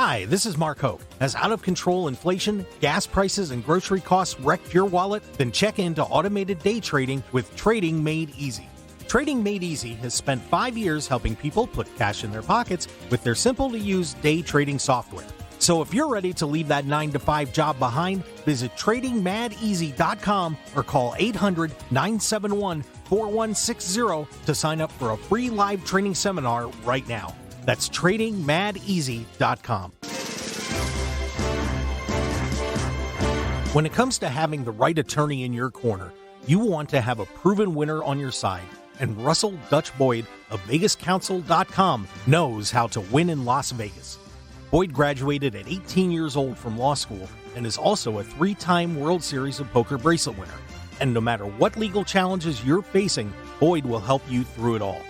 Hi, this is Mark Hoke. Has out-of-control inflation, gas prices, and grocery costs wrecked your wallet? Then check into automated day trading with Trading Made Easy. Trading Made Easy has spent 5 years helping people put cash in their pockets with their simple-to-use day trading software. So if you're ready to leave that 9-to-5 job behind, visit TradingMadEasy.com or call 800-971-4160 to sign up for a free live training seminar right now. That's TradingMadEasy.com. When it comes to having the right attorney in your corner, you want to have a proven winner on your side. And Russell Dutch Boyd of VegasCounsel.com knows how to win in Las Vegas. Boyd graduated at 18 years old from law school and is also a 3-time World Series of Poker bracelet winner. And no matter what legal challenges you're facing, Boyd will help you through it all.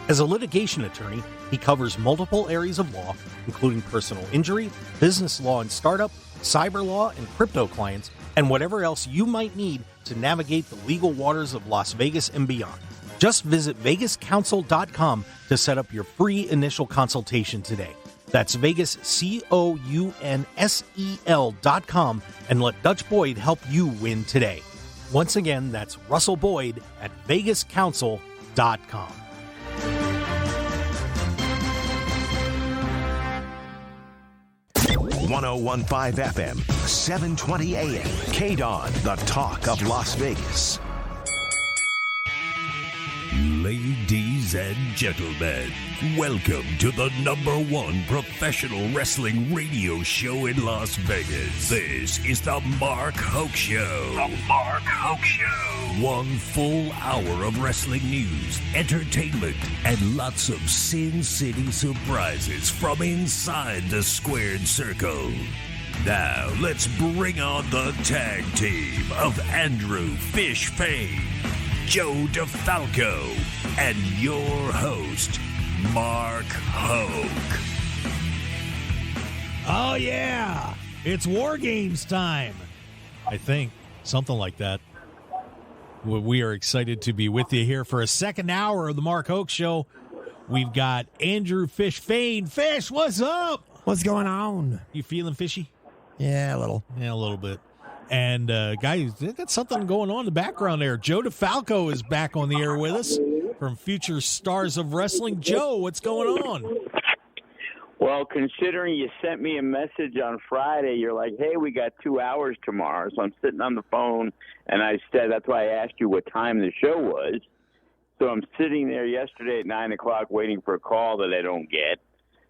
As a litigation attorney, he covers multiple areas of law, including personal injury, business law and startup, cyber law, and crypto clients, and whatever else you might need to navigate the legal waters of Las Vegas and beyond. Just visit VegasCounsel.com to set up your free initial consultation today. That's VegasCounsel.com and let Dutch Boyd help you win today. Once again, that's Russell Boyd at VegasCounsel.com. 1015 FM, 720 AM. KDWN, the talk of Las Vegas. Ladies and gentlemen, welcome to the #1 professional wrestling radio show in Las Vegas. This is the Mark Hoke Show. The Mark Hoke Show. 1 full hour of wrestling news, entertainment, and lots of Sin City surprises from inside the squared circle. Now, let's bring on the tag team of Andrew Fish Fain, Joe DeFalco, and your host, Mark Hoke. Oh, yeah. It's War Games time. I think. Something like that. We are excited to be with you here for a second hour of the Mark Hoke Show. We've got Andrew Fish Fain. Fish, what's up? What's going on? You feeling fishy? Yeah, a little. Yeah, a little bit. And, guys, they got something going on in the background there. Joe DeFalco is back on the air with us from Future Stars of Wrestling. Joe, what's going on? Well, considering you sent me a message on Friday, you're like, hey, we got 2 hours tomorrow. So I'm sitting on the phone, and I said, that's why I asked you what time the show was. So I'm sitting there yesterday at 9 o'clock waiting for a call that I don't get.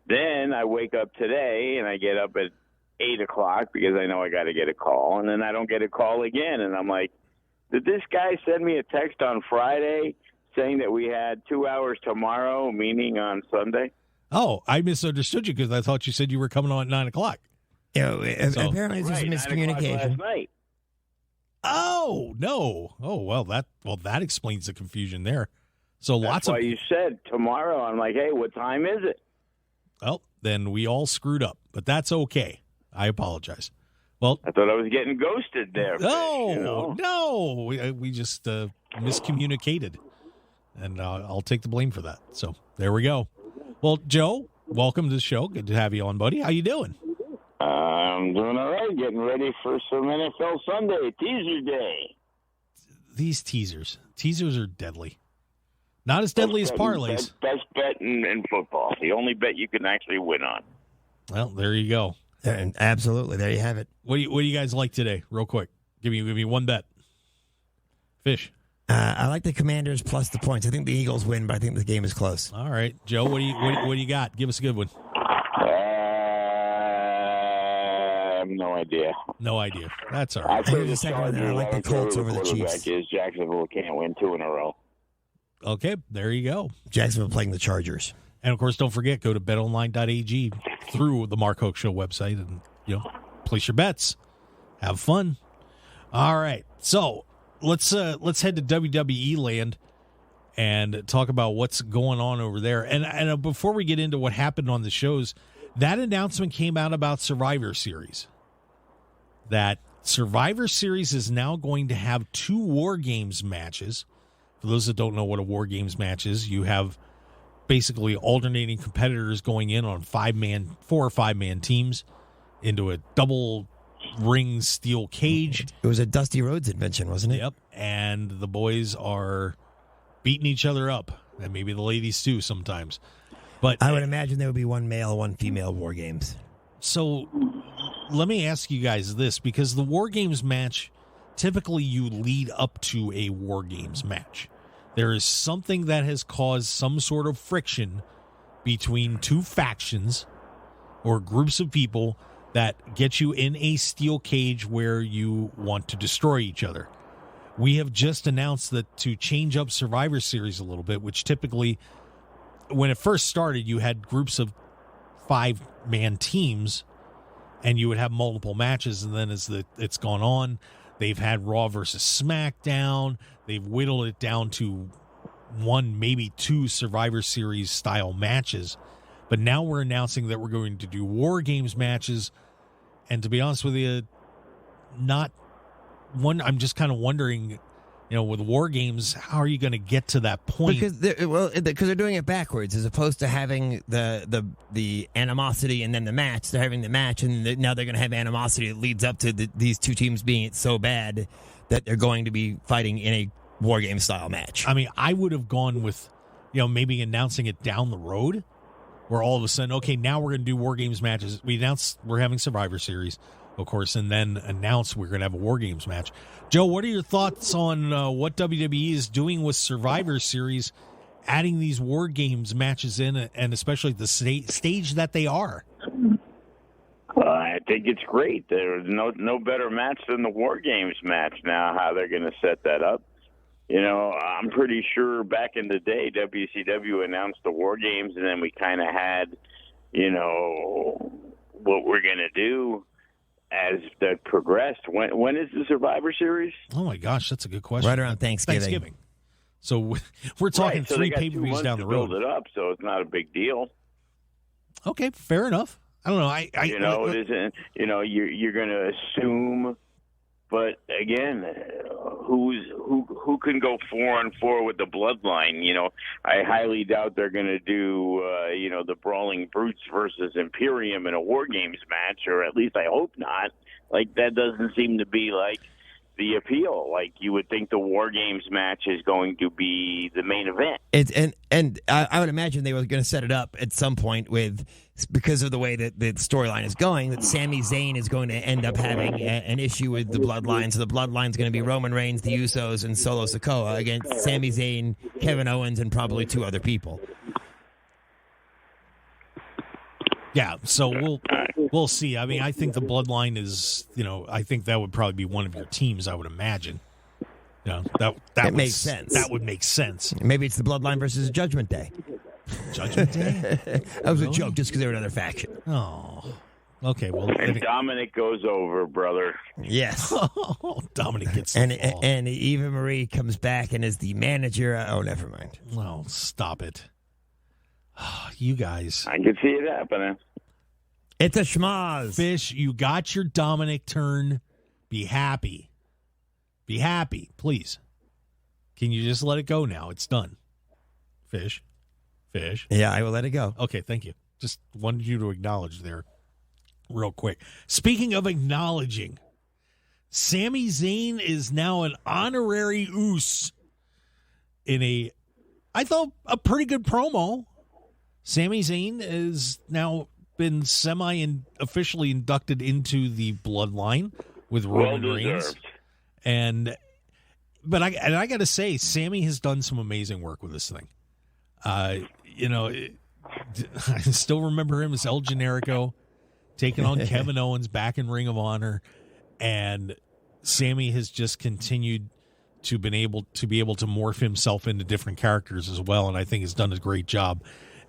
Then I wake up today, and I get up at 8 o'clock because I know I got to get a call, and then I don't get a call again. And I'm like, did this guy send me a text on Friday saying that we had 2 hours tomorrow, meaning on Sunday? Oh, I misunderstood you because I thought you said you were coming on at 9 o'clock. Apparently there's a miscommunication. Last night. Oh, no. Oh, well, that explains the confusion there. So That's why you said tomorrow. I'm like, hey, what time is it? Well, then we all screwed up, but that's okay. I apologize. Well, I thought I was getting ghosted there. No, we just miscommunicated, and I'll take the blame for that. So there we go. Well, Joe, welcome to the show. Good to have you on, buddy. How you doing? I'm doing all right. Getting ready for some NFL Sunday teaser day. These teasers are deadly. Not as deadly as parlays. Best bet in football. The only bet you can actually win on. Well, there you go. Absolutely. There you have it. What do you guys like today? Real quick. Give me one bet. Fish. I like the Commanders plus the points. I think the Eagles win, but I think the game is close. All right. Joe, what do you got? Give us a good one. I have no idea. No idea. That's all right. I heard the second one there. I like the Colts over the Chiefs. Jacksonville can't win 2 in a row. Okay, there you go. Jacksonville playing the Chargers. And, of course, don't forget, go to betonline.ag through the Mark Hoke Show website and, place your bets. Have fun. All right. So let's head to WWE land and talk about what's going on over there. And before we get into what happened on the shows, that announcement came out about Survivor Series. That Survivor Series is now going to have 2 War Games matches. For those that don't know what a War Games match is, you have basically alternating competitors going in on 4 or 5 man teams into a double ring steel cage. It was a Dusty Rhodes invention, wasn't it? Yep. And the boys are beating each other up, and maybe the ladies too sometimes. But I would imagine there would be one male, one female War Games. So let me ask you guys this, because the War Games match, typically you lead up to a War Games match. There is something that has caused some sort of friction between two factions or groups of people that get you in a steel cage where you want to destroy each other. We have just announced that to change up Survivor Series a little bit, which typically, when it first started, you had groups of 5-man teams and you would have multiple matches, and then as it's gone on, they've had Raw versus SmackDown. They've whittled it down to 1, maybe 2 Survivor Series style matches. But now we're announcing that we're going to do War Games matches. And to be honest with you, I'm just kind of wondering, with War Games, how are you going to get to that point? Because they're doing it backwards, as opposed to having the animosity and then the match. They're having the match, and now they're going to have animosity that leads up to these two teams being so bad that they're going to be fighting in a War Game style match. I mean, I would have gone with, maybe announcing it down the road, where all of a sudden, okay, now we're going to do War Games matches. We announced we're having Survivor Series, of course, and then announce we're going to have a War Games match. Joe, what are your thoughts on what WWE is doing with Survivor Series, adding these War Games matches in, and especially the stage that they are? I think it's great. There's no better match than the War Games match now, how they're going to set that up. I'm pretty sure back in the day, WCW announced the War Games, and then we kind of had, what we're going to do as that progressed. When is the Survivor Series? Oh, my gosh, that's a good question. Right around Thanksgiving. So we're talking right, so 3 pay-per-views down the road. Build it up, so it's not a big deal. Okay, fair enough. I don't know. It isn't. You're going to assume. But again, who can go 4-on-4 with the Bloodline? I highly doubt they're going to do the Brawling Brutes versus Imperium in a War Games match, or at least I hope not. Like, that doesn't seem to be like the appeal. Like, you would think the War Games match is going to be the main event. And I would imagine they were going to set it up at some point with, because of the way that the storyline is going, that Sami Zayn is going to end up having an issue with the Bloodline. So the Bloodline's going to be Roman Reigns, the Usos, and Solo Sikoa against Sami Zayn, Kevin Owens, and probably 2 other people. Yeah, so we'll see. I mean, I think the Bloodline is, I think that would probably be one of your teams, I would imagine. That makes sense. That would make sense. Maybe it's the Bloodline versus Judgment Day. Judgment Day? That was a joke, just because they were another faction. Oh, okay. Well, and Dominic goes over, brother. Yes. Dominic gets and Eva Marie comes back and is the manager. Oh, never mind. Oh, stop it. You guys. I can see it happening. It's a schmoz. Fish, you got your Dominic turn. Be happy. Be happy, please. Can you just let it go now? It's done. Fish. Yeah, I will let it go. Okay, thank you. Just wanted you to acknowledge there real quick. Speaking of acknowledging, Sami Zayn is now an honorary Uso in I thought, a pretty good promo. Sami Zayn has now been officially inducted into the Bloodline with Roman Reigns. But I got to say, Sami has done some amazing work with this thing. I still remember him as El Generico taking on Kevin Owens back in Ring of Honor, and Sami has just continued to be able to morph himself into different characters as well, and I think has done a great job.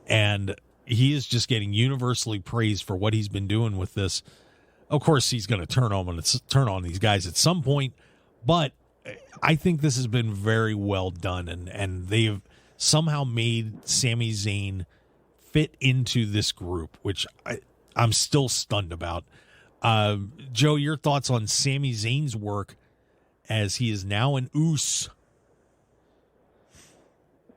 And he is just getting universally praised for what he's been doing with this. Of course, he's going to turn on these guys at some point, but I think this has been very well done, and they've somehow made Sami Zayn fit into this group, which I'm still stunned about. Joe, your thoughts on Sami Zayn's work as he is now an Uso?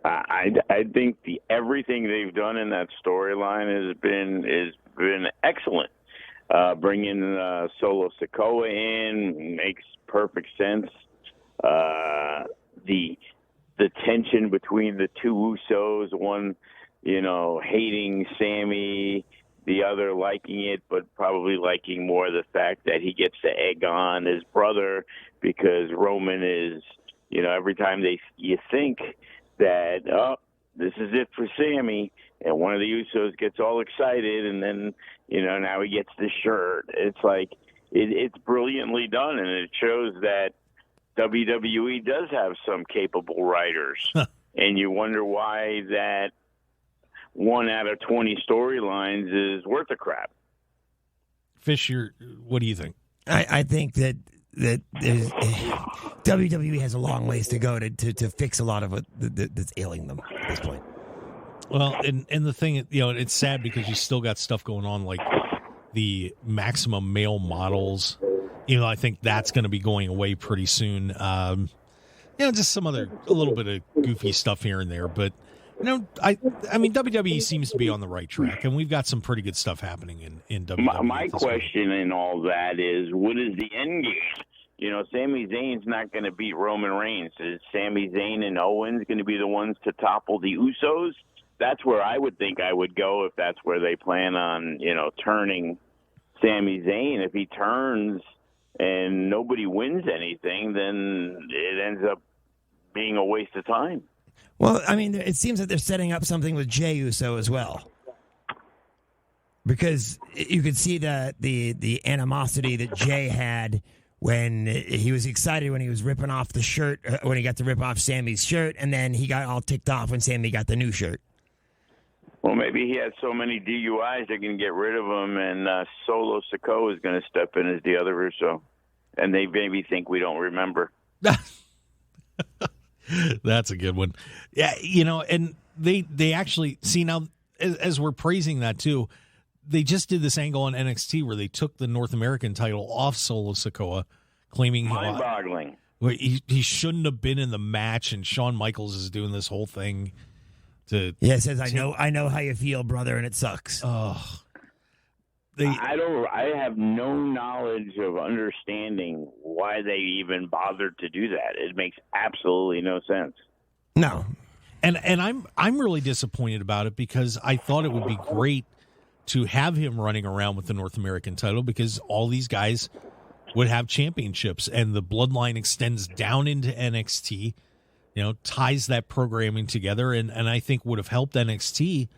I think everything they've done in that storyline has been excellent. Bringing Solo Sikoa in makes perfect sense. The tension between the two Usos, one hating Sami, the other liking it, but probably liking more the fact that he gets to egg on his brother because Roman is, every time you think that, this is it for Sami, and one of the Usos gets all excited, and then, now he gets the shirt. It's like, it's brilliantly done, and it shows that WWE does have some capable writers. And you wonder why that 1 out of 20 storylines is worth a crap. Fisher, what do you think? I think that there's, WWE has a long ways to go to fix a lot of what that's ailing them at this point. Well, and the thing, it's sad because you still got stuff going on like the maximum male models. I think that's going to be going away pretty soon. Just a little bit of goofy stuff here and there, but I mean WWE seems to be on the right track, and we've got some pretty good stuff happening in WWE. My question in all that is, what is the end game? Sami Zayn's not going to beat Roman Reigns. Is Sami Zayn and Owens going to be the ones to topple the Usos? That's where I would think I would go if that's where they plan on, turning Sami Zayn. If he turns and nobody wins anything, then it ends up being a waste of time. Well, I mean, it seems that they're setting up something with Jey Uso as well, because you could see the animosity that Jey had when he was excited when he was ripping off the shirt, when he got to rip off Sami's shirt, and then he got all ticked off when Sami got the new shirt. Well, maybe he had so many DUIs they can get rid of him, and Solo Sikoa is going to step in as the other Uso, and they maybe think we don't remember. That's a good one. Yeah, and they actually, see now, as we're praising that too, they just did this angle on NXT where they took the North American title off Solo Sikoa, claiming mind-boggling. He shouldn't have been in the match, and Shawn Michaels is doing this whole thing to it says I know how you feel, brother, and it sucks. Oh. I have no knowledge of understanding why they even bothered to do that. It makes absolutely no sense. No. And I'm really disappointed about it because I thought it would be great to have him running around with the North American title because all these guys would have championships and the bloodline extends down into NXT, ties that programming together and I think would have helped NXT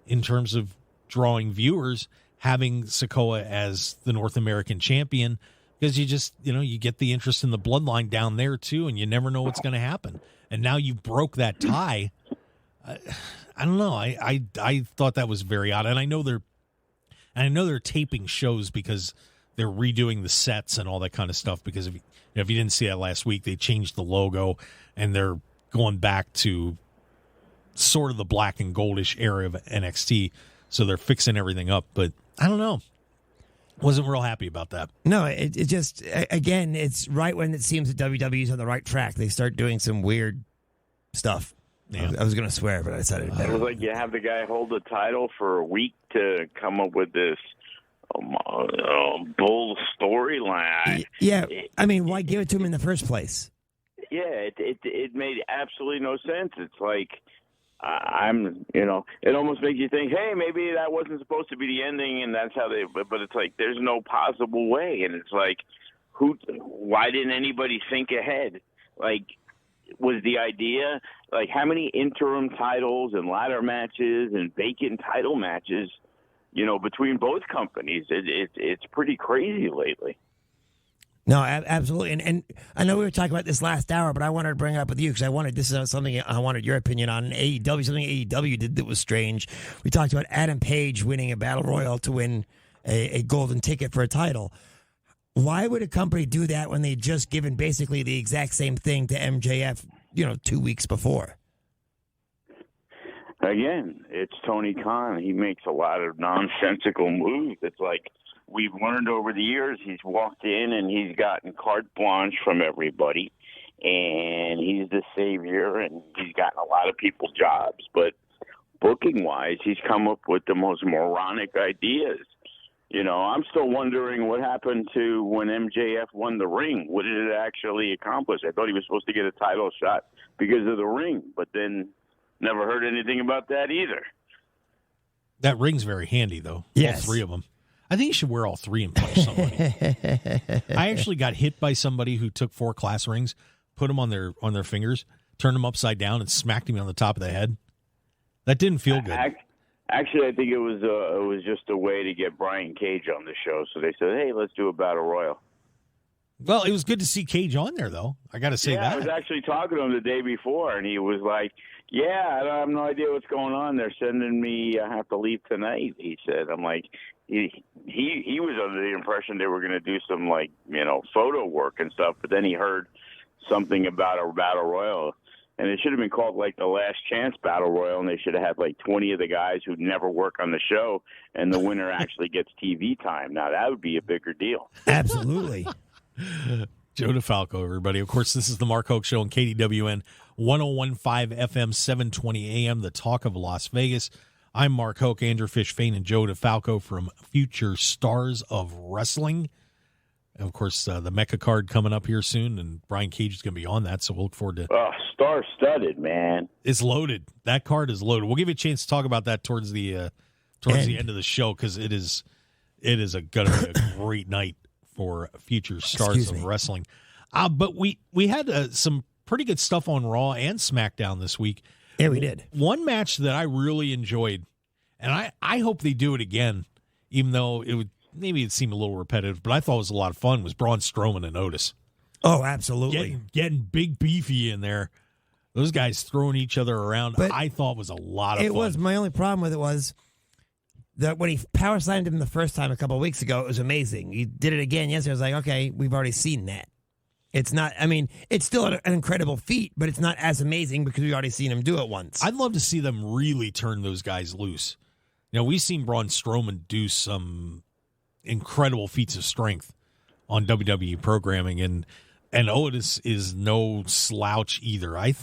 in terms of drawing viewers, having Sikoa as the North American champion, because you just, you get the interest in the bloodline down there too, and you never know what's going to happen. And now you broke that tie. I don't know. I thought that was very odd. And I know they're taping shows because they're redoing the sets and all that kind of stuff. Because if you didn't see that last week, they changed the logo and they're going back to sort of the black and goldish era of NXT. So they're fixing everything up, but I don't know. Wasn't real happy about that. No, it just, again, it's right when it seems that WWE's on the right track, they start doing some weird stuff. Yeah. I was going to swear, but I said it. It was like you have the guy hold the title for a week to come up with this bull storyline. Yeah, I mean, why give it to him in the first place? Yeah, it made absolutely no sense. It's like, it almost makes you think, hey, maybe that wasn't supposed to be the ending, and that's how but it's like, there's no possible way, and it's like, why didn't anybody think ahead? Like, was the idea, like, how many interim titles and ladder matches and vacant title matches, between both companies? It's pretty crazy lately. No, absolutely. And I know we were talking about this last hour, but I wanted to bring it up with you because this is something I wanted your opinion on. AEW, something AEW did that was strange. We talked about Adam Page winning a Battle Royal to win a golden ticket for a title. Why would a company do that when they'd just given basically the exact same thing to MJF, 2 weeks before? Again, it's Tony Khan. He makes a lot of nonsensical moves. It's like, we've learned over the years, he's walked in and he's gotten carte blanche from everybody. and he's the savior, and he's gotten a lot of people jobs. But booking-wise, he's come up with the most moronic ideas. You know, I'm still wondering what happened to when MJF won the ring. What did it actually accomplish? I thought he was supposed to get a title shot because of the ring, but then never heard anything about that either. That ring's very handy, though. Yes. All three of them. I think you should wear all three and punch somebody. I actually got hit by somebody who took 4 class rings, put them on their fingers, turned them upside down, and smacked me on the top of the head. That didn't feel good. Actually, I think it was just a way to get Brian Cage on the show. So they said, "Hey, let's do a battle royal." Well, it was good to see Cage on there, though. I got to say that. I was actually talking to him the day before, and he was like, "Yeah, I have no idea what's going on. They're sending me. I have to leave tonight." He said, "I'm like." He was under the impression they were going to do some, like, you know, photo work and stuff, but then he heard something about a battle royal, and it should have been called, like, the Last Chance Battle Royal, and they should have had, like, 20 of the guys who never work on the show, and the winner actually gets TV time. Now, that would be a bigger deal. Absolutely. Joe DeFalco, everybody. Of course, this is the Mark Hoke Show on KDWN 101.5 FM, 720 AM, the talk of Las Vegas. I'm Mark Hoke, Andrew Fish, Fain and Joe DeFalco from Future Stars of Wrestling. And of course, the Mecca card coming up here soon, and Brian Cage is going to be on that, so we'll look forward to it. Oh, star-studded, man. It's loaded. That card is loaded. We'll give you a chance to talk about that towards the end of the show, because it is going to be a great night for Future Stars of Wrestling. But we had some pretty good stuff on Raw and SmackDown this week. Yeah, we did. One match that I really enjoyed, and I hope they do it again, even though it'd seem a little repetitive, but I thought it was a lot of fun, was Braun Strowman and Otis. Oh, absolutely. Getting big beefy in there. Those guys throwing each other around, but I thought was a lot of fun. It was, my only problem with it was that when he power slammed him the first time a couple of weeks ago, it was amazing. He did it again yesterday. I was like, okay, we've already seen that. It's not, I mean, it's still an incredible feat, but it's not as amazing because we've already seen him do it once. I'd love to see them really turn those guys loose. You know, we've seen Braun Strowman do some incredible feats of strength on WWE programming, and Otis is no slouch either. I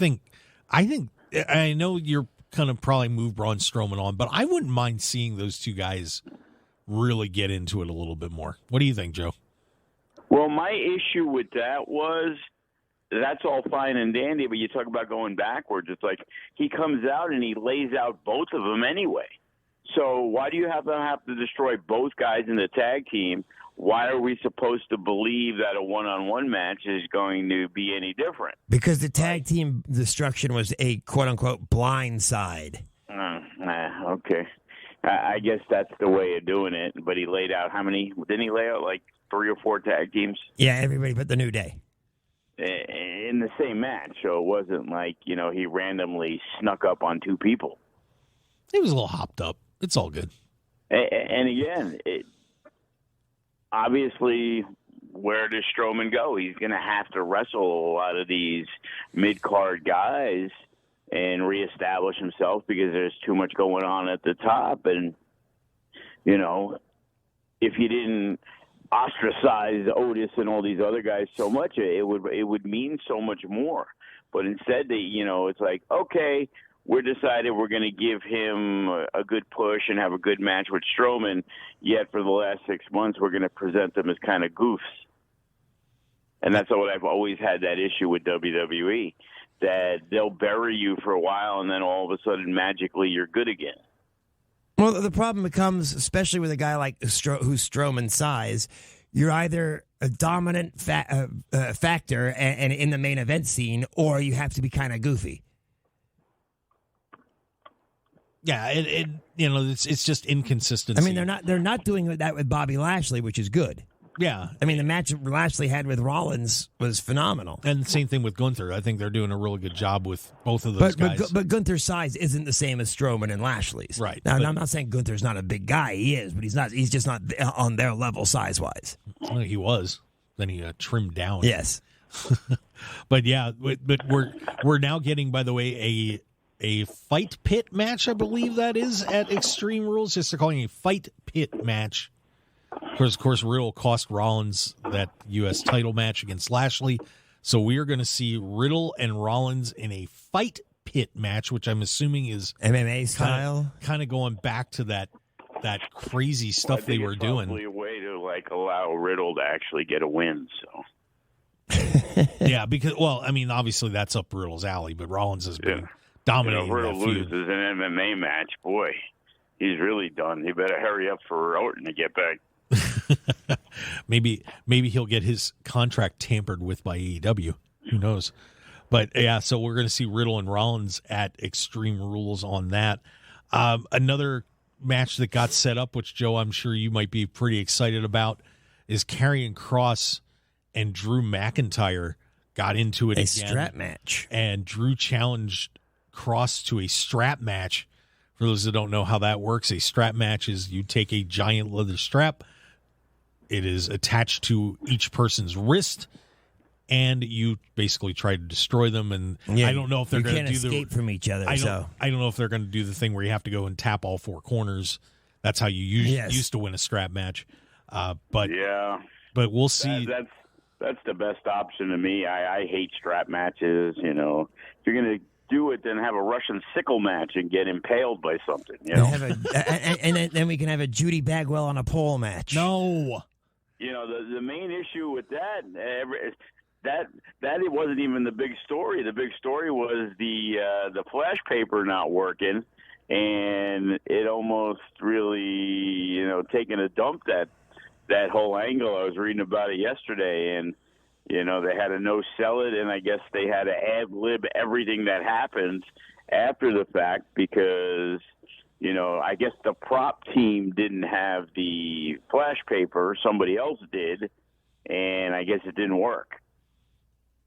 know you're kind of probably move Braun Strowman on, but I wouldn't mind seeing those two guys really get into it a little bit more. What do you think, Joe? Well, my issue with that was that's all fine and dandy, but you talk about going backwards. It's like he comes out and he lays out both of them anyway. So why do you have to destroy both guys in the tag team? Why are we supposed to believe that a one-on-one match is going to be any different? Because the tag team destruction was a quote-unquote blind side. Okay. I guess that's the way of doing it. But he laid out how many? Didn't he lay out like 3 or 4 tag teams? Yeah, everybody but the New Day. In the same match. So it wasn't like, you know, he randomly snuck up on 2 people. He was a little hopped up. It's all good. And again, obviously, where does Strowman go? He's going to have to wrestle a lot of these mid-card guys and reestablish himself because there's too much going on at the top. And, you know, if you didn't ostracize Otis and all these other guys so much, it would mean so much more. But instead, it's like, okay, we're decided we're going to give him a good push and have a good match with Strowman, yet for the last 6 months we're going to present them as kind of goofs. And that's what I've always had that issue with WWE, that they'll bury you for a while and then all of a sudden magically you're good again. Well, the problem becomes, especially with a guy like who's Strowman's size, you're either a dominant factor and in the main event scene, or you have to be kind of goofy. Yeah, it's just inconsistency. I mean, they're not doing that with Bobby Lashley, which is good. Yeah. I mean, the match Lashley had with Rollins was phenomenal. And the same thing with Gunther. I think they're doing a really good job with both of those guys. But Gunther's size isn't the same as Strowman and Lashley's. Right. Now, I'm not saying Gunther's not a big guy. He is, but he's not. He's just not on their level size-wise. Well, he was. Then he trimmed down. Yes. But yeah, but we're now getting, by the way, a fight pit match, I believe that is, at Extreme Rules. Just they're calling it a fight pit match. Of course, Riddle cost Rollins that U.S. title match against Lashley. So we are going to see Riddle and Rollins in a fight pit match, which I'm assuming is MMA style, kind of going back to that crazy stuff they were doing. Probably a way to allow Riddle to actually get a win. So yeah, because obviously that's up Riddle's alley, but Rollins has been dominating. Riddle that feud. loses an MMA match, boy, he's really done. He better hurry up for Orton to get back. maybe he'll get his contract tampered with by AEW. Who knows? But yeah, so we're going to see Riddle and Rollins at Extreme Rules on that. Another match that got set up, which Joe, I'm sure you might be pretty excited about, is Karrion Kross and Drew McIntyre got into it again. A strap match. And Drew challenged Kross to a strap match. For those that don't know how that works, a strap match is you take a giant leather strap. It is attached to each person's wrist, and you basically try to destroy them. And I don't know if they're going to do escape from each other. I don't know if they're going to do the thing where you have to go and tap all four corners. That's how you used to win a strap match. But we'll see. That's the best option to me. I hate strap matches. If you're going to do it, then have a Russian sickle match and get impaled by something. And then we can have a Judy Bagwell on a pole match. No. The main issue with that it wasn't even the big story. The big story was the flash paper not working, and it almost really taking a dump that whole angle. I was reading about it yesterday, and they had to no-sell it, and I guess they had to ad-lib everything that happened after the fact because, I guess the prop team didn't have the flash paper. Somebody else did, and I guess it didn't work.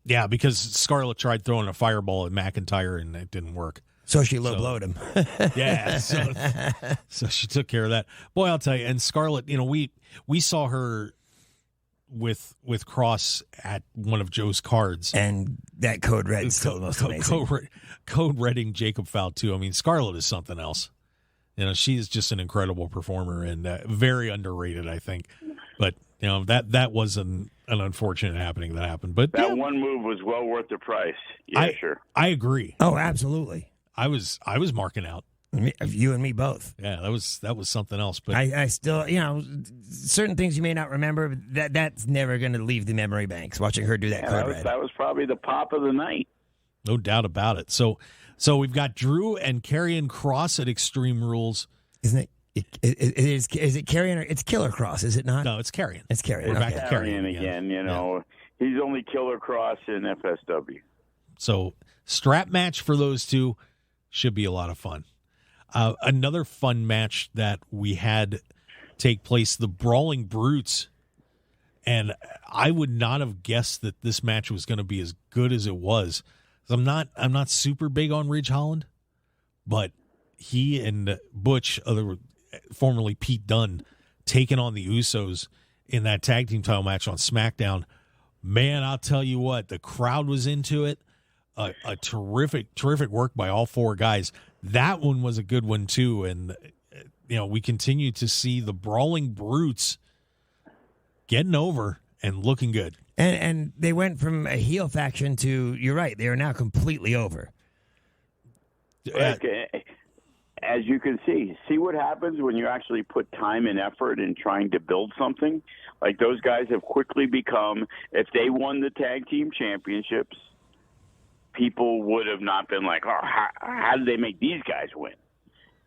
Yeah, because Scarlett tried throwing a fireball at McIntyre, and it didn't work. So she low-blowed him. Yeah, so she took care of that. Boy, I'll tell you, and Scarlett, we saw her with Kross at one of Joe's cards. And that Code Red still the most amazing. Code Redding Jacob Fatu. I mean, Scarlett is something else. She is just an incredible performer and very underrated, I think. But, that was an unfortunate happening that happened. But that one move was well worth the price. Yeah, sure. I agree. Oh, absolutely. I was marking out. You and me both. Yeah, that was something else. But I still, certain things you may not remember, but that's never going to leave the memory banks. Watching her do that Code Red. That was probably the pop of the night. No doubt about it. So we've got Drew and Karrion Kross at Extreme Rules. Isn't it? Is it Karrion or it's Killer Kross? Is it not? No, it's Karrion. It's Karrion. We're back to Karrion again. He's only Killer Kross in FSW. So strap match for those two should be a lot of fun. Another fun match that we had take place, the Brawling Brutes, and I would not have guessed that this match was going to be as good as it was. I'm not super big on Ridge Holland, but he and Butch, formerly Pete Dunne, taking on the Usos in that tag team title match on SmackDown. Man, I'll tell you what, the crowd was into it. A terrific work by all four guys. That one was a good one too, and we continue to see the Brawling Brutes getting over and looking good. And they went from a heel faction to, you're right, they are now completely over. As you can see what happens when you actually put time and effort in trying to build something. Like those guys have quickly become, if they won the tag team championships, people would have not been like, oh, how did they make these guys win?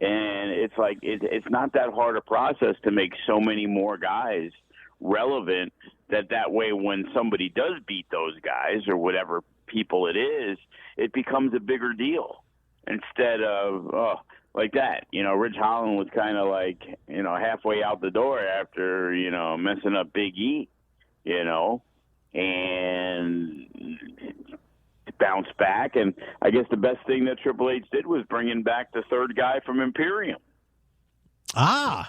And it's like it's not that hard a process to make so many more guys relevant that way when somebody does beat those guys or whatever people it is, it becomes a bigger deal instead of, like that. Ridge Holland was kind of like, halfway out the door after, messing up Big E, and bounce back, and I guess the best thing that Triple H did was bringing back the third guy from Imperium. No,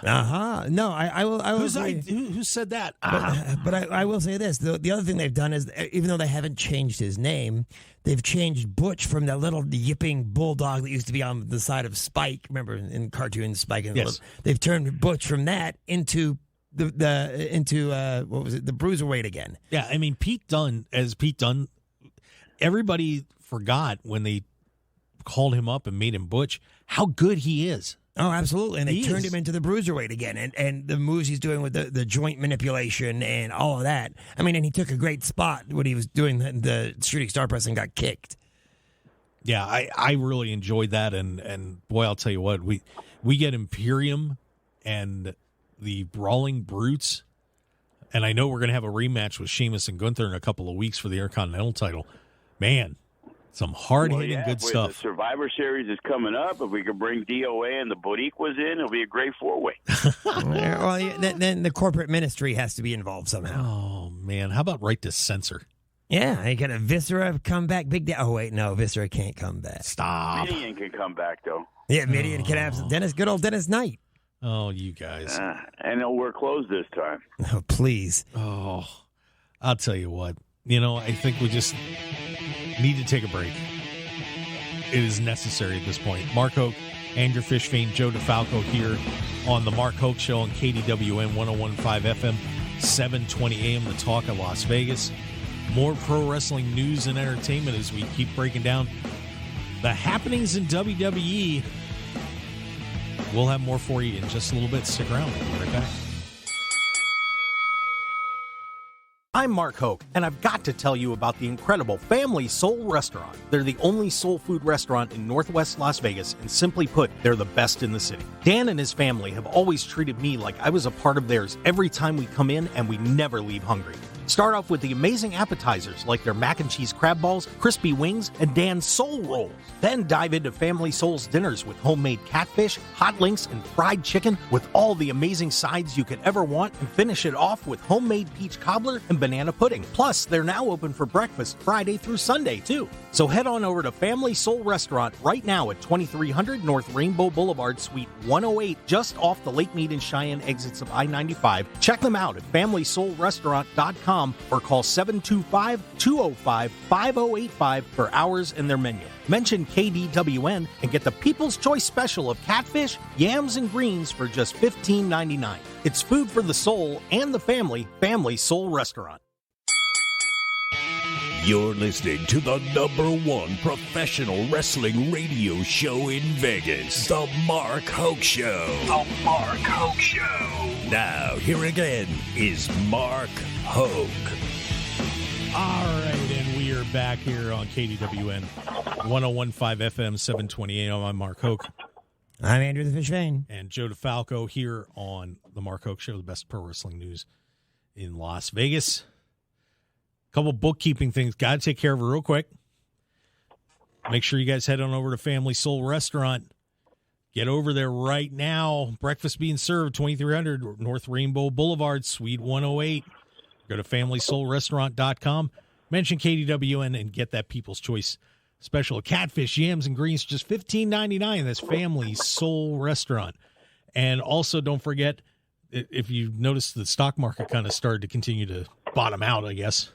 I will. Who said that? But I will say this: the other thing they've done is, even though they haven't changed his name, they've changed Butch from that little yipping bulldog that used to be on the side of Spike. Remember in cartoon Spike? And yes. They've turned Butch from that into what was it? The Bruiserweight again. Yeah, I mean Pete Dunne everybody forgot when they called him up and made him Butch how good he is. Oh, absolutely. And they He turned is. him into the bruiserweight again. And the moves he's doing with the joint manipulation and all of that. I mean, and he took a great spot when he was doing the shooting star press and got kicked. Yeah, I really enjoyed that. And boy, I'll tell you what, we get Imperium and the Brawling Brutes. And I know we're going to have a rematch with Sheamus and Gunther in a couple of weeks for the Intercontinental title. Man, some hard-hitting good stuff. The Survivor Series is coming up. If we could bring DOA and the Boricuas in, it'll be a great four-way. Well, then the corporate ministry has to be involved somehow. Oh, man. How about right to censor? Yeah, you got a Viscera come back. Oh, wait, no, Viscera can't come back. Stop. Midian can come back, though. Yeah, Midian can have good old Dennis Knight. Oh, you guys. And they'll wear clothes this time. Oh, please. Oh, I'll tell you what. I think we just need to take a break. It is necessary at this point. Mark Hoke, Andrew Fish, Fain, Joe DeFalco here on the Mark Hoke Show on KDWN 101.5 FM, 720 AM, the talk of Las Vegas. More pro wrestling news and entertainment as we keep breaking down the happenings in WWE. We'll have more for you in just a little bit. Stick around. We'll be right back. I'm Mark Hoke, and I've got to tell you about the incredible Family Soul Restaurant. They're the only soul food restaurant in Northwest Las Vegas, and simply put, they're the best in the city. Dan and his family have always treated me like I was a part of theirs every time we come in, and we never leave hungry. Start off with the amazing appetizers like their mac and cheese crab balls, crispy wings, and Dan's soul rolls. Then dive into Family Soul's dinners with homemade catfish, hot links, and fried chicken with all the amazing sides you could ever want, and finish it off with homemade peach cobbler and banana pudding. Plus, they're now open for breakfast Friday through Sunday, too. So head on over to Family Soul Restaurant right now at 2300 North Rainbow Boulevard, Suite 108, just off the Lake Mead and Cheyenne exits of I-95. Check them out at FamilySoulRestaurant.com or call 725-205-5085 for hours and their menu. Mention KDWN and get the People's Choice Special of catfish, yams, and greens for just $15.99. It's food for the soul and the family. Family Soul Restaurant. You're listening to the #1 professional wrestling radio show in Vegas, The Mark Hoke Show. The Mark Hoke Show. Now, here again is Mark Hoke. All right, and we are back here on KDWN 101.5 FM, 720 AM. I'm Mark Hoke. I'm Andrew the Fish Fain. And Joe DeFalco here on the Mark Hoke Show, the best pro wrestling news in Las Vegas. Couple bookkeeping things. Got to take care of it real quick. Make sure you guys head on over to Family Soul Restaurant. Get over there right now. Breakfast being served, 2300 North Rainbow Boulevard, Suite 108. Go to FamilySoulRestaurant.com. Mention KDWN and get that People's Choice Special. Catfish, yams, and greens, just $15.99. That's Family Soul Restaurant. And also, don't forget, if you notice, the stock market kind of started to continue to bottom out, I guess.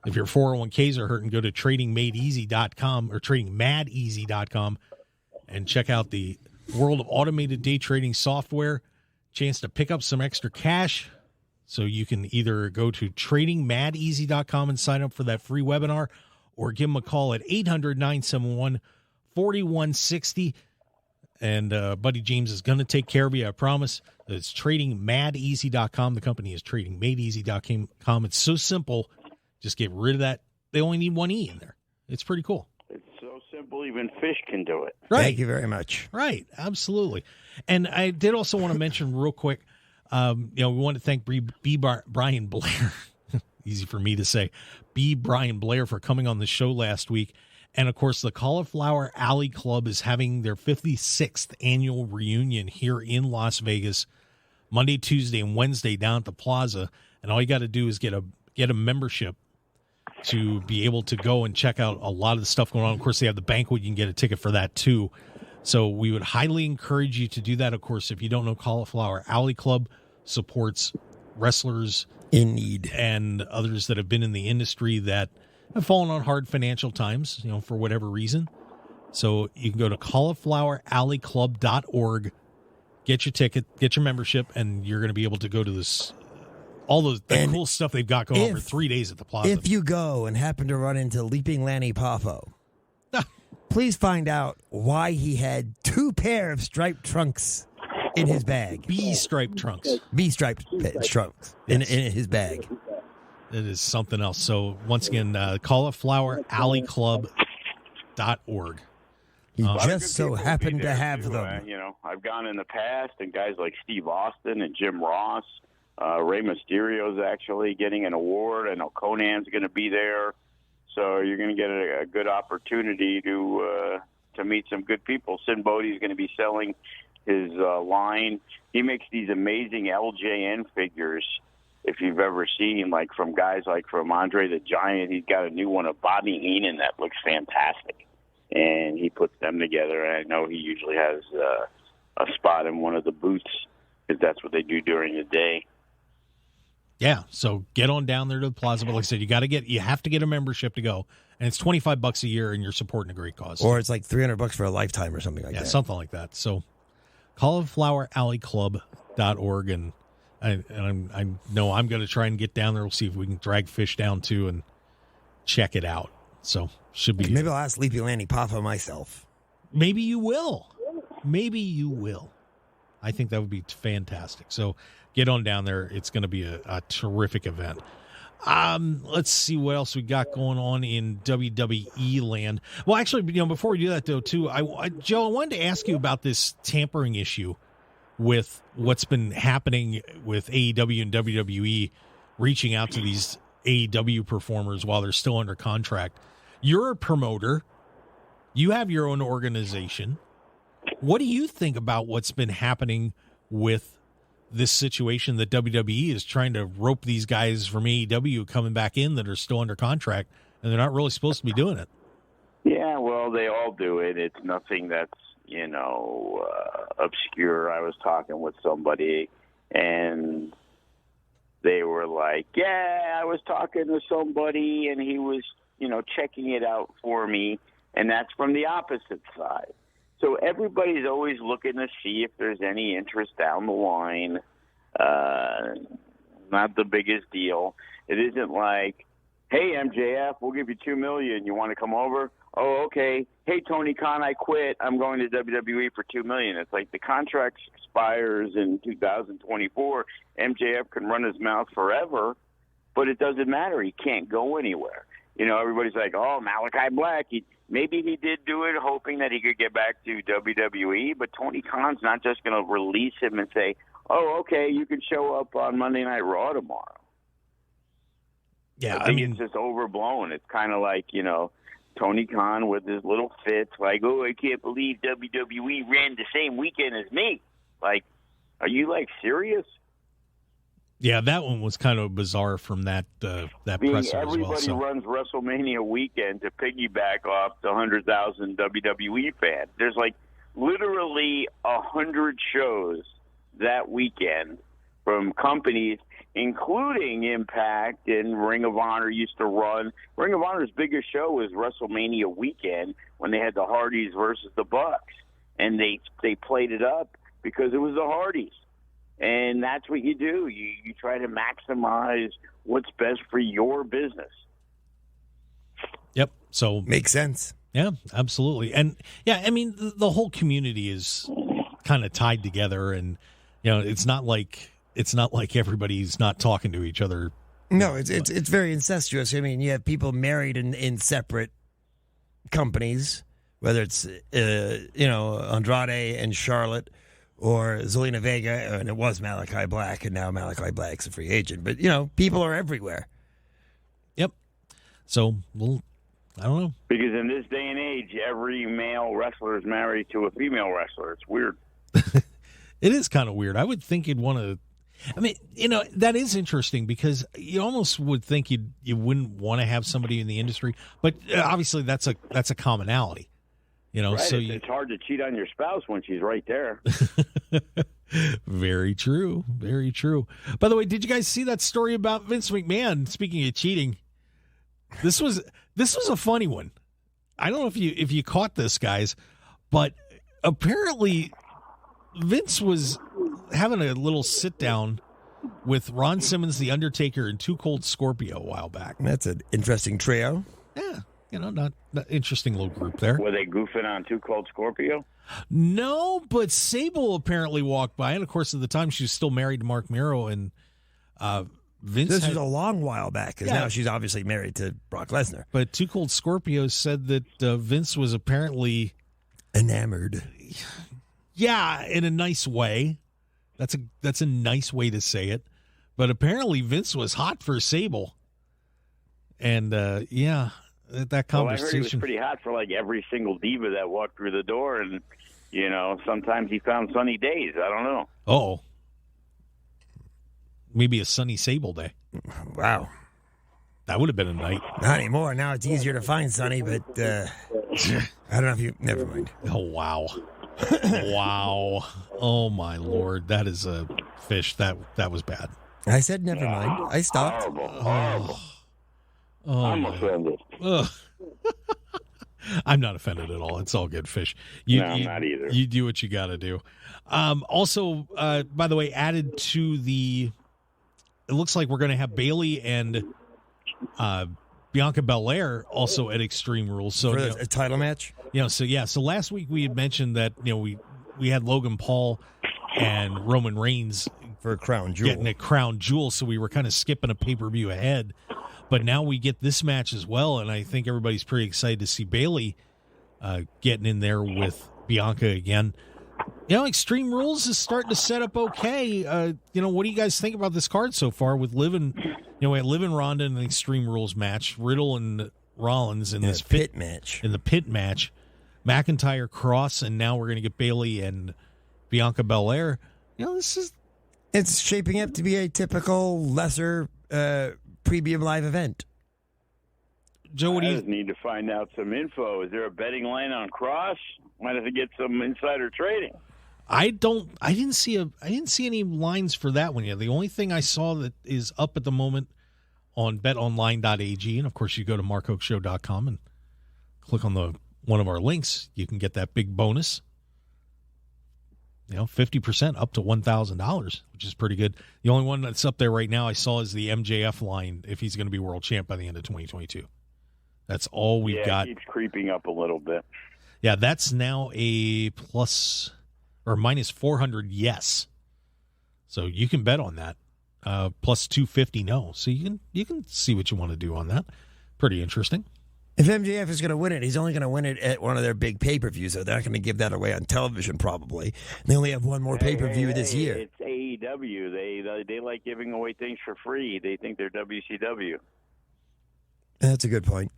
If your 401ks are hurting, go to TradingMadeEasy.com or TradingMadEasy.com and check out the world of automated day trading software. Chance to pick up some extra cash. So you can either go to TradingMadEasy.com and sign up for that free webinar, or give them a call at 800-971-4160. And Buddy James is going to take care of you, I promise. It's TradingMadEasy.com. The company is TradingMadeEasy.com. It's so simple. Just get rid of that. They only need one E in there. It's pretty cool. It's so simple, even fish can do it. Right. Thank you very much. Right. Absolutely. And I did also want to mention real quick, we want to thank Brian Blair. Easy for me to say. Brian Blair for coming on the show last week. And, of course, the Cauliflower Alley Club is having their 56th annual reunion here in Las Vegas, Monday, Tuesday, and Wednesday down at the Plaza. And all you got to do is get a membership to be able to go and check out a lot of the stuff going on. Of course, they have the banquet. You can get a ticket for that, too. So we would highly encourage you to do that. Of course, if you don't know, Cauliflower Alley Club supports wrestlers in need and others that have been in the industry that have fallen on hard financial times, for whatever reason. So you can go to caulifloweralleyclub.org, get your ticket, get your membership, and you're going to be able to go to this all the cool stuff they've got going on for 3 days at the plaza. If you go and happen to run into Leaping Lanny Poffo, please find out why he had 2 pair of striped trunks in his bag. B-striped trunks. B-striped trunks in his bag. It is something else. So once again, caulifloweralleyclub.org. He just so happened to have them. I've gone in the past, and guys like Steve Austin and Jim Ross, Rey Mysterio's actually getting an award. I know Conan's going to be there, so you're going to get a good opportunity to meet some good people. Sin Bodhi's going to be selling his line. He makes these amazing LJN figures. If you've ever seen, like from guys like from Andre the Giant, he's got a new one of Bobby Heenan that looks fantastic. And he puts them together. And I know he usually has a spot in one of the booths because that's what they do during the day. Yeah, so get on down there to the plaza. But like I said, you have to get a membership to go, and it's $25 a year, and you're supporting a great cause. Or it's like $300 for a lifetime or something like that. Yeah, something like that. So caulifloweralleyclub.org, and I know I'm going to try and get down there. We'll see if we can drag fish down too and check it out. So should be. Maybe I'll ask Leapy Lanny Papa myself. Maybe you will. I think that would be fantastic. So get on down there. It's going to be a terrific event. Let's see what else we got going on in WWE land. Well, actually, before we do that though, too, Joe, I wanted to ask you about this tampering issue with what's been happening with AEW and WWE reaching out to these AEW performers while they're still under contract. You're a promoter. You have your own organization. What do you think about what's been happening with this situation that WWE is trying to rope these guys from AEW coming back in that are still under contract, and they're not really supposed to be doing it? Yeah, well, they all do it. It's nothing that's, obscure. I was talking with somebody, and they were like, yeah, I was talking to somebody, and he was, checking it out for me, and that's from the opposite side. So everybody's always looking to see if there's any interest down the line. Not the biggest deal. It isn't like, hey, MJF, we'll give you $2 million. You want to come over? Oh, okay. Hey, Tony Khan, I quit. I'm going to WWE for $2 million. It's like the contract expires in 2024. MJF can run his mouth forever, but it doesn't matter. He can't go anywhere. Everybody's like, oh, Malachi Black. Maybe he did do it hoping that he could get back to WWE, but Tony Khan's not just going to release him and say, oh, okay, you can show up on Monday Night Raw tomorrow. Yeah, I mean, it's just overblown. It's kind of like, Tony Khan with his little fits, like, oh, I can't believe WWE ran the same weekend as me. Like, are you, serious? Yeah, that one was kind of bizarre from that presser as well. Everybody runs WrestleMania weekend to piggyback off the 100,000 WWE fans. There's literally 100 shows that weekend from companies, including Impact and Ring of Honor used to run. Ring of Honor's biggest show was WrestleMania weekend when they had the Hardys versus the Bucks, and they played it up because it was the Hardys. And that's what you do. You try to maximize what's best for your business. Yep. So makes sense. Yeah, absolutely. And yeah, I mean, the whole community is kind of tied together, and it's not like everybody's not talking to each other. No, it's very incestuous. I mean, you have people married in separate companies, whether it's Andrade and Charlotte, or Zelina Vega, and it was Malachi Black, and now Malachi Black's a free agent. But, people are everywhere. Yep. So, I don't know. Because in this day and age, every male wrestler is married to a female wrestler. It's weird. It is kind of weird. I would think you'd want to... I mean, that is interesting because you almost would think you wouldn't want to have somebody in the industry. But obviously, that's a commonality. Right. So it's hard to cheat on your spouse when she's right there. Very true. Very true. By the way, did you guys see that story about Vince McMahon? Speaking of cheating, this was a funny one. I don't know if you caught this, guys, but apparently Vince was having a little sit down with Ron Simmons, The Undertaker, and Too Cold Scorpio a while back. That's an interesting trio. Yeah, not interesting little group there. Were they goofing on Too Cold Scorpio? No, but Sable apparently walked by, and of course, at the time she was still married to Mark Miro, and Vince. This was a long while back because now she's obviously married to Brock Lesnar. But Too Cold Scorpio said that Vince was apparently enamored. Yeah, in a nice way. That's a nice way to say it. But apparently Vince was hot for Sable. And that conversation. Well, I heard he was pretty hot for like every single diva that walked through the door, and sometimes he found sunny days. I don't know. Oh, maybe a sunny Sable day. Wow, that would have been a night. Not anymore. Now it's easier to find sunny, but I don't know if you. Never mind. Oh wow, wow! Oh my Lord, that is a fish. That was bad. I said never mind. I stopped. Horrible. Oh, I'm offended. I'm not offended at all. It's all good, fish. I'm not either. You do what you got to do. Also, by the way, added to the, it looks like we're going to have Bayley and Bianca Belair also at Extreme Rules. So for a title match. So last week we had mentioned that we had Logan Paul and Roman Reigns for a crown jewel, getting a crown jewel. So we were kind of skipping a pay-per-view ahead. But now we get this match as well, and I think everybody's pretty excited to see Bayley getting in there with Bianca again. Extreme Rules is starting to set up okay. What do you guys think about this card so far with Liv and, we had Liv and Ronda in the Extreme Rules match, Riddle and Rollins in this pit match. In the pit match, McIntyre, Cross, and now we're going to get Bayley and Bianca Belair. It's shaping up to be a typical lesser premium live event. Joe, what do you just need to find out some info? Is there a betting line on Cross? Might have to get some insider trading. I didn't see any lines for that one yet. The only thing I saw that is up at the moment on betonline.ag, and of course you go to markhokeshow.com and click on one of our links, you can get that big bonus. 50% up to $1,000, which is pretty good. The only one that's up there right now I saw is the MJF line if he's going to be world champ by the end of 2022. That's all we've got. It keeps creeping up a little bit. Yeah, that's now a plus or minus 400 yes. So you can bet on that. Plus 250 no. So you can see what you want to do on that. Pretty interesting. If MJF is going to win it, he's only going to win it at one of their big pay-per-views, so they're not going to give that away on television probably. And they only have one more pay-per-view this year. It's AEW. They like giving away things for free. They think they're WCW. That's a good point.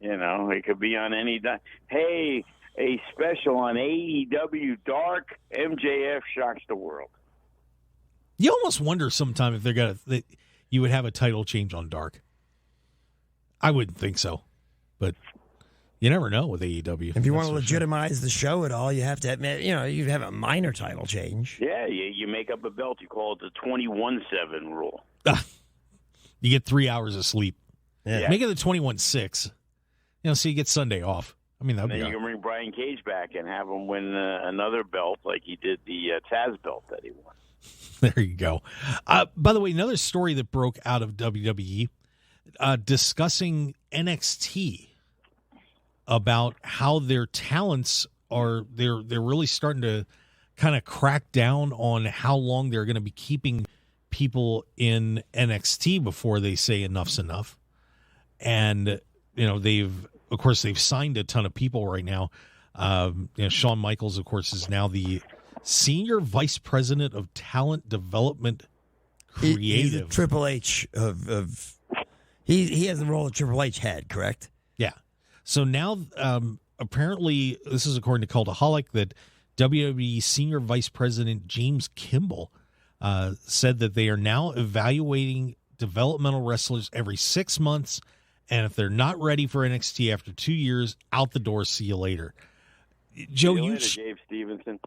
It could be on any... Hey, a special on AEW Dark, MJF shocks the world. You almost wonder sometime if that you would have a title change on Dark. I wouldn't think so. But you never know with AEW. If you want to legitimize the show at all, you have to admit, you have a minor title change. Yeah, you make up a belt. You call it the 21-7 rule. You get 3 hours of sleep. Yeah. Make it the 21-6. So you get Sunday off. I mean, then you can bring Brian Cage back and have him win another belt like he did the Taz belt that he won. There you go. By the way, another story that broke out of WWE discussing NXT about how their talents they're really starting to kind of crack down on how long they're going to be keeping people in NXT before they say enough's enough. And they've signed a ton of people right now. Shawn Michaels, of course, is now the Senior Vice President of Talent Development Creative. He's a Triple H of he has the role of Triple H head, correct? Yeah. So now, apparently, this is according to Cultaholic, that WWE Senior Vice President James Kimball said that they are now evaluating developmental wrestlers every 6 months, and if they're not ready for NXT after 2 years, out the door, see you later. Joe, Gabe Stevenson.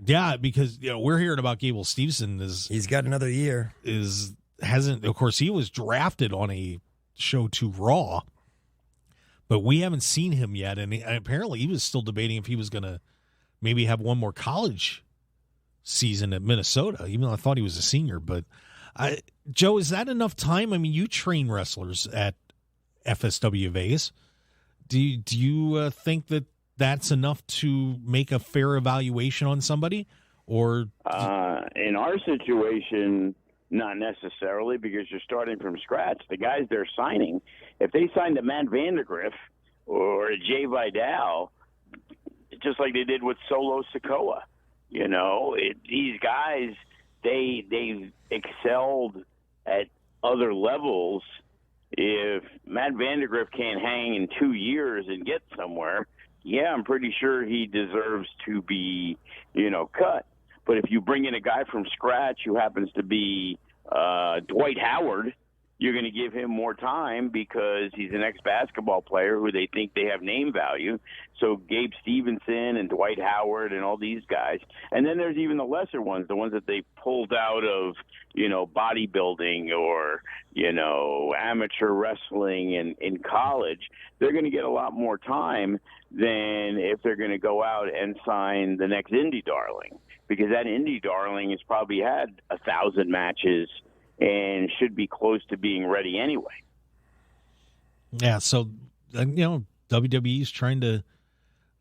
Yeah, because we're hearing about Gable Stevenson he's got another year. Of course, he was drafted on a show to Raw, but we haven't seen him yet, and apparently he was still debating if he was going to maybe have one more college season at Minnesota, even though I thought he was a senior. But Joe, is that enough time? I mean, you train wrestlers at FSW Vegas. Do you think that that's enough to make a fair evaluation on somebody? Or in our situation, not necessarily, because you're starting from scratch. The guys they're signing, if they signed a Matt Vandegrift or a Jay Vidal, just like they did with Solo Sikoa, these guys, they've excelled at other levels. If Matt Vandegrift can't hang in 2 years and get somewhere, yeah, I'm pretty sure he deserves to be, cut. But if you bring in a guy from scratch who happens to be Dwight Howard, you're going to give him more time because he's an ex-basketball player who they think they have name value. So Gabe Stevenson and Dwight Howard and all these guys. And then there's even the lesser ones, the ones that they pulled out of, bodybuilding or, amateur wrestling in college. They're going to get a lot more time than if they're going to go out and sign the next indie darling, because that indie darling has probably had 1,000 matches and should be close to being ready anyway. Yeah, so, WWE's trying to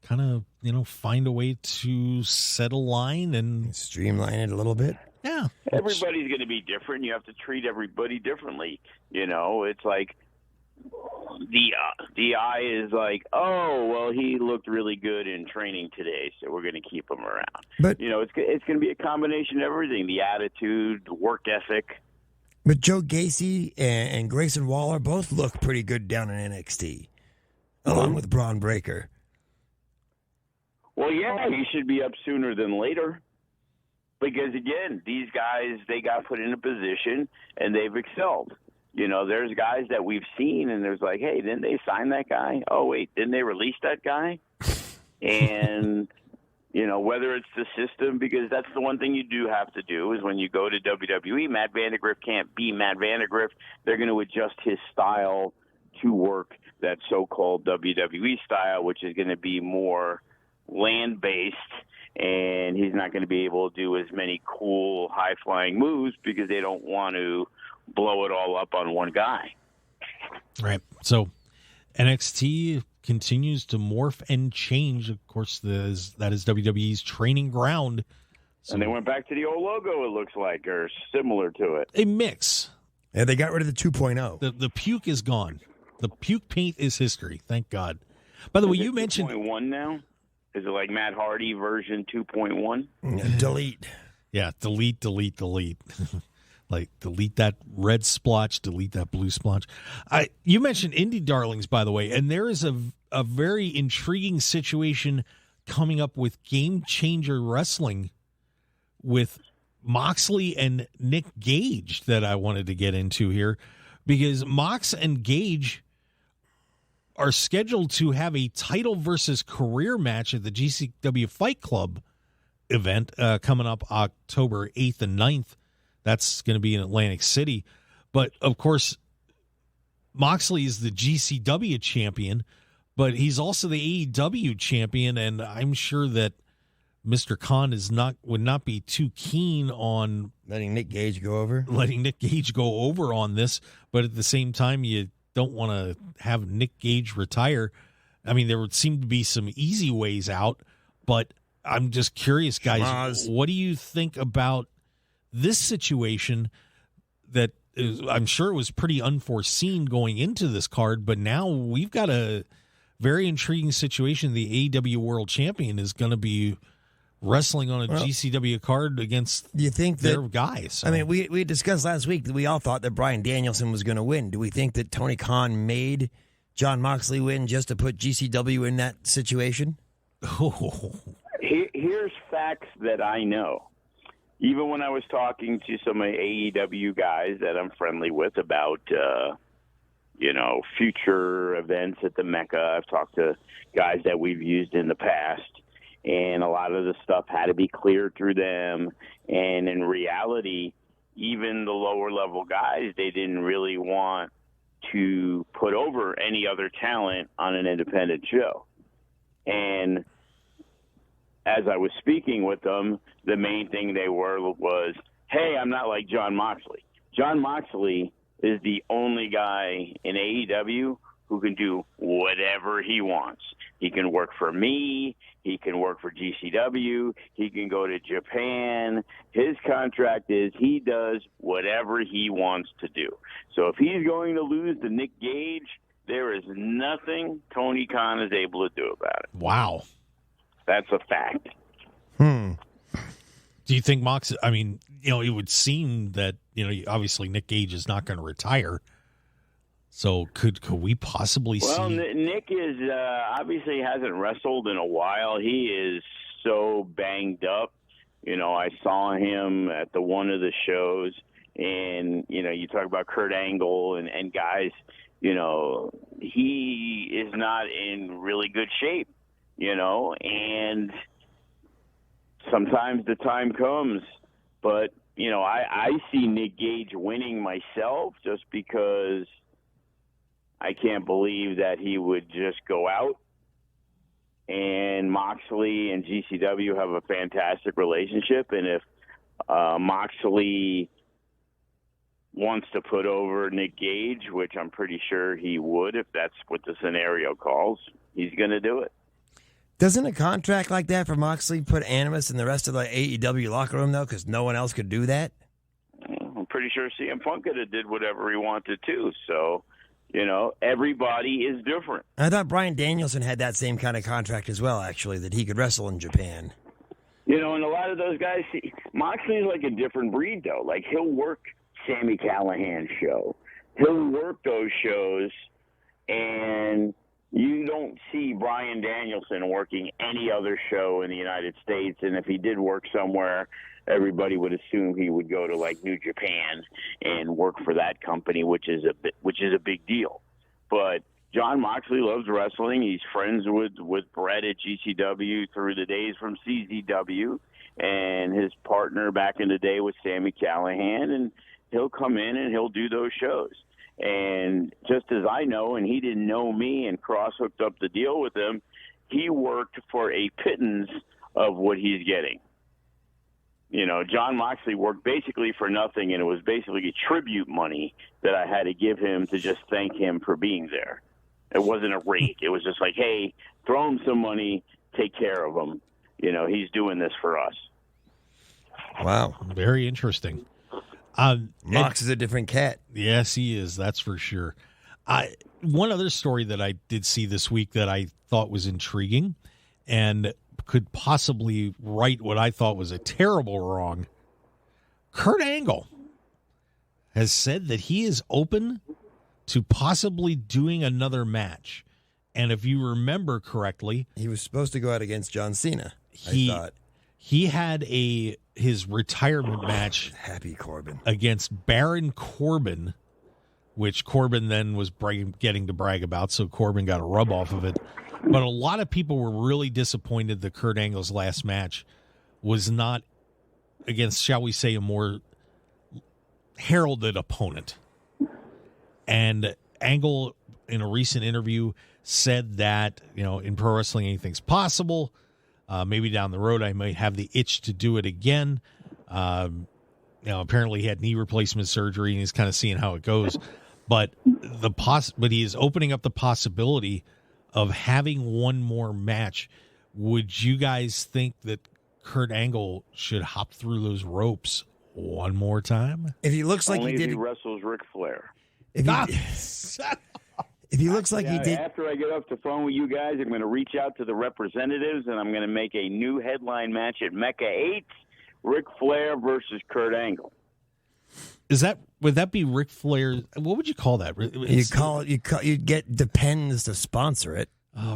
kind of, find a way to set a line and streamline it a little bit. Yeah. Everybody's going to be different. You have to treat everybody differently. It's like the eye is like, oh, well, he looked really good in training today, so we're going to keep him around. But, it's going to be a combination of everything, the attitude, the work ethic. But Joe Gacy and Grayson Waller both look pretty good down in NXT, along with Braun Breaker. Well, yeah, he should be up sooner than later. Because, again, these guys, they got put in a position, and they've excelled. There's guys that we've seen, and there's like, hey, didn't they sign that guy? Oh, wait, didn't they release that guy? And, whether it's the system, because that's the one thing you do have to do is when you go to WWE, Matt Vandegrift can't be Matt Vandegrift. They're going to adjust his style to work that so-called WWE style, which is going to be more land-based, and he's not going to be able to do as many cool, high-flying moves because they don't want to blow it all up on one guy. Right. So NXT continues to morph and change. Of course, that is WWE's training ground. So, and they went back to the old logo, it looks like, or similar to it. A mix. Yeah, they got rid of the 2.0. The puke is gone. The puke paint is history. Thank God. By the way, you mentioned 2.1 now. Is it like Matt Hardy version 2.1? Delete. Yeah, delete. Like, delete that red splotch, delete that blue splotch. You mentioned indie darlings, by the way, and there is a very intriguing situation coming up with Game Changer Wrestling with Moxley and Nick Gage that I wanted to get into here, because Mox and Gage are scheduled to have a title versus career match at the GCW Fight Club event coming up October 8th and 9th. That's going to be in Atlantic City. But, of course, Moxley is the GCW champion, but he's also the AEW champion, and I'm sure that Mr. Khan would not be too keen on letting Nick Gage go over on this, but at the same time, you don't want to have Nick Gage retire. I mean, there would seem to be some easy ways out, but I'm just curious, guys, what do you think about this situation that I'm sure it was pretty unforeseen going into this card, but now we've got a very intriguing situation. The AEW World Champion is going to be wrestling on a GCW card against their guys. So. I mean, we discussed last week that we all thought that Bryan Danielson was going to win. Do we think that Tony Khan made Jon Moxley win just to put GCW in that situation? Here's facts that I know. Even when I was talking to some AEW guys that I'm friendly with about, future events at the Mecca, I've talked to guys that we've used in the past, and a lot of the stuff had to be cleared through them. And in reality, even the lower-level guys, they didn't really want to put over any other talent on an independent show. And as I was speaking with them, the main thing they were was, hey, I'm not like Jon Moxley. Jon Moxley is the only guy in AEW who can do whatever he wants. He can work for me. He can work for GCW. He can go to Japan. His contract is he does whatever he wants to do. So if he's going to lose to Nick Gage, there is nothing Tony Khan is able to do about it. Wow. That's a fact. Do you think I mean, it would seem that, obviously Nick Gage is not going to retire. So could we possibly see? Well, Nick is obviously hasn't wrestled in a while. He is so banged up. I saw him at one of the shows, and you talk about Kurt Angle and guys. He is not in really good shape. And sometimes the time comes, but I see Nick Gage winning myself just because I can't believe that he would just go out. And Moxley and GCW have a fantastic relationship, and if Moxley wants to put over Nick Gage, which I'm pretty sure he would if that's what the scenario calls, he's going to do it. Doesn't a contract like that for Moxley put animus in the rest of the AEW locker room, though, because no one else could do that? I'm pretty sure CM Punk could have did whatever he wanted to. So, everybody is different. I thought Bryan Danielson had that same kind of contract as well, actually, that he could wrestle in Japan. And a lot of those guys, Moxley's like a different breed, though. Like, he'll work Sami Callihan's show. He'll work those shows, and you don't see Bryan Danielson working any other show in the United States, and if he did work somewhere, everybody would assume he would go to like New Japan and work for that company, which is a big deal. But Jon Moxley loves wrestling. He's friends with Brett at GCW through the days from CZW, and his partner back in the day was Sami Callihan, and he'll come in and he'll do those shows. And just as I know, and he didn't know me and cross-hooked up the deal with him, he worked for a pittance of what he's getting. Jon Moxley worked basically for nothing, and it was basically tribute money that I had to give him to just thank him for being there. It wasn't a rate. It was just like, hey, throw him some money, take care of him. He's doing this for us. Wow. Very interesting. Mox is a different cat. Yes, he is. That's for sure. One other story that I did see this week that I thought was intriguing and could possibly right what I thought was a terrible wrong. Kurt Angle has said that he is open to possibly doing another match. And if you remember correctly, he was supposed to go out against John Cena. I thought he had his retirement match Happy Corbin against Baron Corbin, which Corbin then was getting to brag about, so Corbin got a rub off of it. But a lot of people were really disappointed that Kurt Angle's last match was not against, shall we say, a more heralded opponent. And Angle, in a recent interview, said that, in pro wrestling, anything's possible. Maybe down the road I might have the itch to do it again. Apparently he had knee replacement surgery and he's kind of seeing how it goes. But but he is opening up the possibility of having one more match. Would you guys think that Kurt Angle should hop through those ropes one more time? If he looks like Only he did, if he wrestles Ric Flair. If he looks like he did. After I get off the phone with you guys, I'm going to reach out to the representatives, and I'm going to make a new headline match at Mecca 8, Ric Flair versus Kurt Angle. Would that be Ric Flair? What would you call that? You'd get Depends to sponsor it.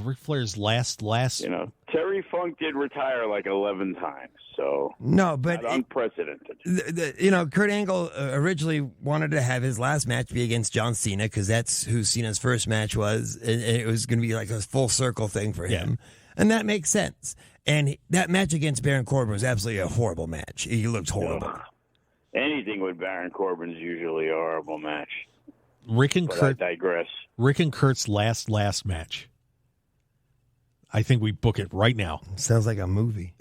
Ric Flair's last. Terry Funk did retire like 11 times, so no, but not unprecedented. Kurt Angle originally wanted to have his last match be against John Cena because that's who Cena's first match was, and it was going to be like a full circle thing for him, and that makes sense. And that match against Baron Corbin was absolutely a horrible match. He looked horrible. Anything with Baron Corbin's usually a horrible match. I digress. Rick and Kurt's last match. I think we book it right now. Sounds like a movie.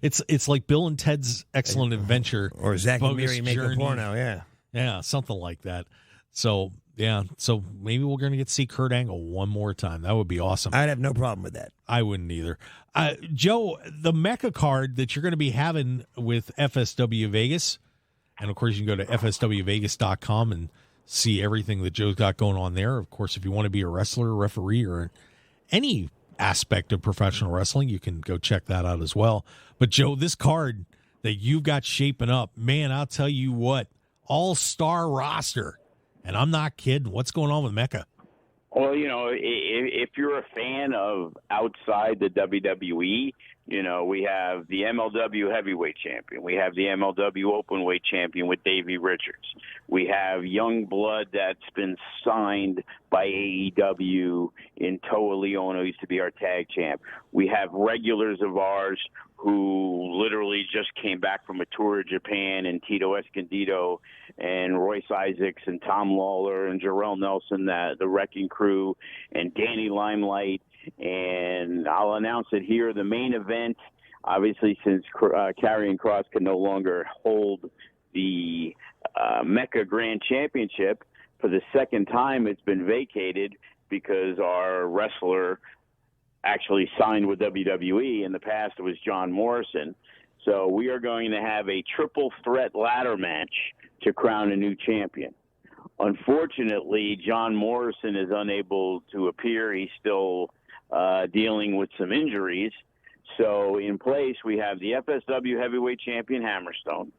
It's like Bill and Ted's Excellent Adventure. Or Zack and Miri make a porno, yeah. Yeah, something like that. So, yeah, so maybe we're going to get to see Kurt Angle one more time. That would be awesome. I'd have no problem with that. I wouldn't either. Joe, the Mecca card that you're going to be having with FSW Vegas, and of course you can go to fswvegas.com and see everything that Joe's got going on there. Of course, if you want to be a wrestler, referee, or any aspect of professional wrestling, you can go check that out as well. But Joe, this card that you've got shaping up, man, I'll tell you what, all-star roster. And I'm not kidding. What's going on with Mecca? Well, if you're a fan of outside the WWE, we have the MLW Heavyweight Champion. We have the MLW Openweight Champion with Davey Richards. We have young blood that's been signed by AEW in Toa Leona, who used to be our tag champ. We have regulars of ours who literally just came back from a tour of Japan, and Tito Escondido and Royce Isaacs and Tom Lawler and Jarrell Nelson, the Wrecking Crew, and Danny Limelight. And I'll announce it here. The main event, obviously, since Karrion Kross can no longer hold the Mecca Grand Championship, for the second time it's been vacated because our wrestler actually signed with WWE. In the past, it was John Morrison. So we are going to have a triple threat ladder match to crown a new champion. Unfortunately, John Morrison is unable to appear. He's still dealing with some injuries. So in place, we have the FSW Heavyweight Champion Hammerstone.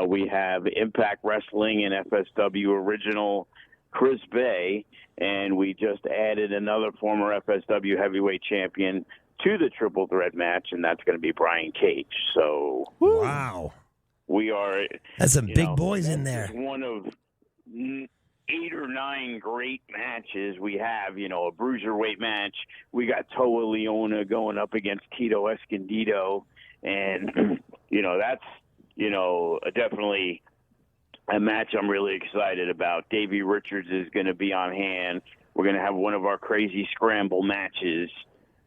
We have Impact Wrestling and FSW Original Chris Bay, and we just added another former FSW Heavyweight Champion to the triple threat match, and that's going to be Brian Cage. So, wow, we are. That's some big boys in there. One of 8 or 9 great matches we have. A bruiserweight match. We got Toa Leona going up against Tito Escondido, and that's definitely a match I'm really excited about. Davey Richards is going to be on hand. We're going to have one of our crazy scramble matches.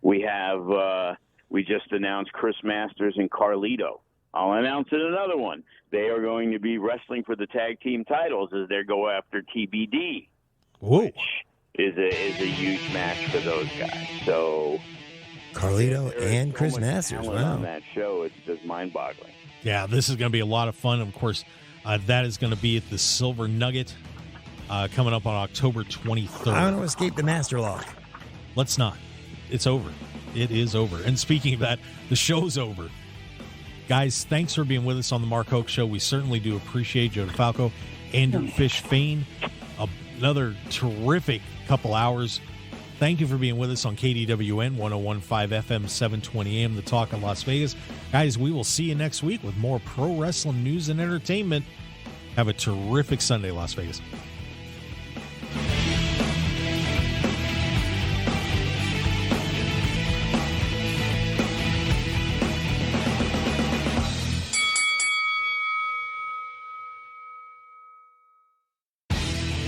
We have, we just announced Chris Masters and Carlito. I'll announce it another one. They are going to be wrestling for the tag team titles as they go after TBD, which is a huge match for those guys. So Carlito and Chris Masters. Wow. On that show, it's just mind-boggling. Yeah, this is going to be a lot of fun. Of course, that is going to be at the Silver Nugget coming up on October 23rd. I want to escape the master lock. Let's not. It's over. It is over. And speaking of that, the show's over. Guys, thanks for being with us on the Mark Hoke Show. We certainly do appreciate Joe DeFalco, Andrew Fish Fain. Another terrific couple hours. Thank you for being with us on KDWN 101.5 FM 720 AM, The Talk of Las Vegas. Guys, we will see you next week with more pro wrestling news and entertainment. Have a terrific Sunday, Las Vegas.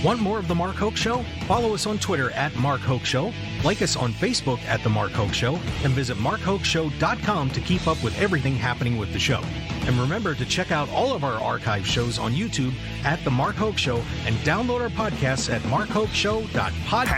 Want more of The Mark Hoke Show? Follow us on Twitter at Mark Hoke Show, like us on Facebook at The Mark Hoke Show, and visit markhokeshow.com to keep up with everything happening with the show. And remember to check out all of our archive shows on YouTube at The Mark Hoke Show and download our podcasts at markhokeshow.pod.